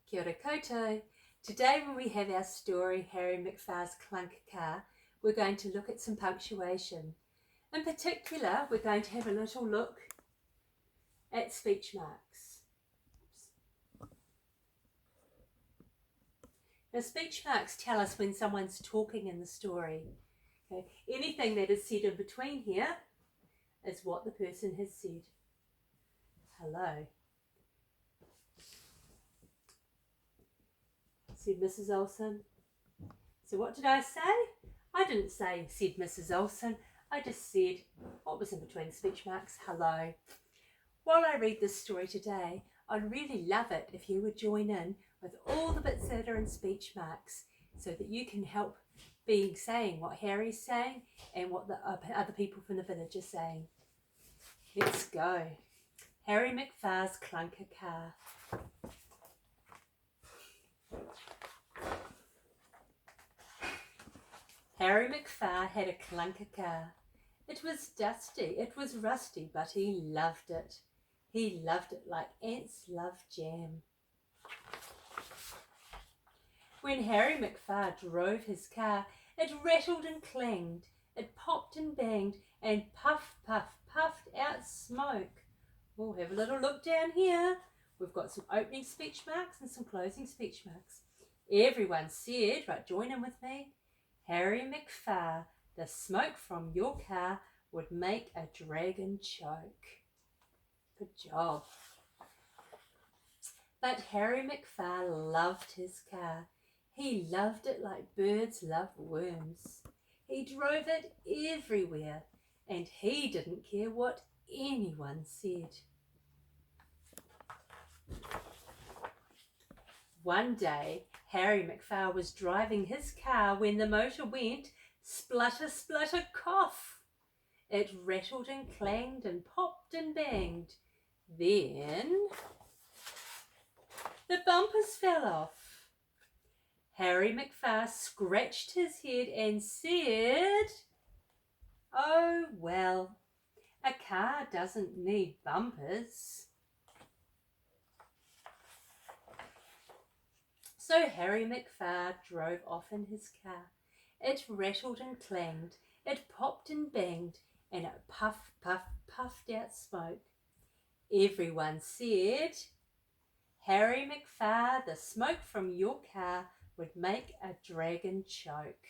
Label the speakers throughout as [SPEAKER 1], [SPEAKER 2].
[SPEAKER 1] Kia ora koutou. Today when we have our story, Harry McPhar's Clunker Car, we're going to look at some punctuation. In particular, we're going to have a little look at speech marks. Now, speech marks tell us when someone's talking in the story. Okay? Anything that is said in between here is what the person has said. Hello. Said Mrs. Olsen. So what did I say? I didn't say said Mrs. Olsen. I just said what was in between the speech marks. Hello. While I read this story today, I'd really love it if you would join in with all the bits that are in speech marks so that you can help saying what Harry's saying and what the other people from the village are saying. Let's go. Harry McPhar's Clunker Car. Harry McPhar had a clunker car. It was dusty, it was rusty, but he loved it. He loved it like ants love jam. When Harry McPhar drove his car, it rattled and clanged, it popped and banged, and puff, puff, puffed out smoke. We'll have a little look down here. We've got some opening speech marks and some closing speech marks. Everyone said, right, join in with me. Harry McPhar, the smoke from your car would make a dragon choke. Good job. But Harry McPhar loved his car. He loved it like birds love worms. He drove it everywhere, and he didn't care what anyone said. One day, Harry McPhar was driving his car when the motor went splutter, splutter, cough. It rattled and clanged and popped and banged. Then the bumpers fell off. Harry McPhar scratched his head and said, "Oh well, a car doesn't need bumpers." So Harry McPhar drove off in his car. It rattled and clanged, it popped and banged, and it puff, puff, puffed out smoke. Everyone said, Harry McPhar, the smoke from your car would make a dragon choke.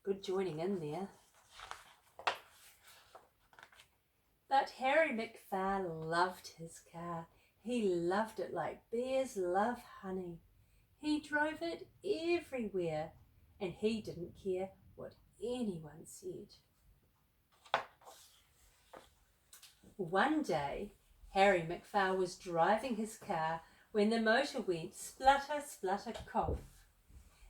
[SPEAKER 1] Good joining in there. But Harry McPhar loved his car. He loved it like bears love honey. He drove it everywhere, and he didn't care what anyone said. One day, Harry McPhar was driving his car when the motor went splutter, splutter, cough.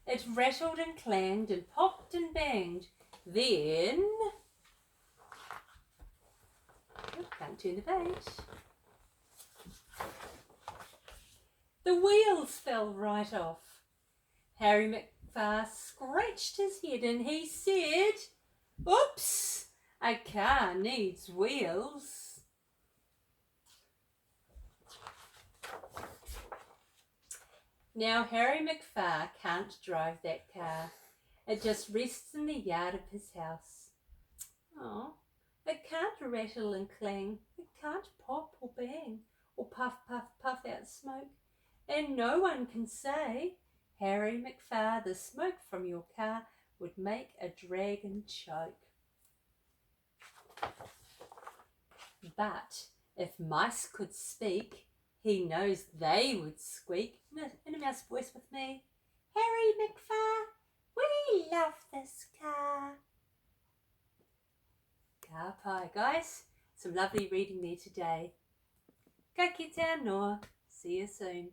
[SPEAKER 1] It rattled and clanged and popped and banged. Then, can't turn the page. The wheels fell right off. Harry McPhar scratched his head and he said, "Oops, a car needs wheels." Now Harry McPhar can't drive that car. It just rests in the yard of his house. Oh, it can't rattle and clang. It can't pop or bang or puff, puff, puff out smoke. And no one can say, Harry McPhar, the smoke from your car would make a dragon choke. But if mice could speak, he knows they would squeak. In a mouse voice with me. Harry McPhar, we love this car. Ka pai, guys. Some lovely reading there today. Ka kite anō. See you soon.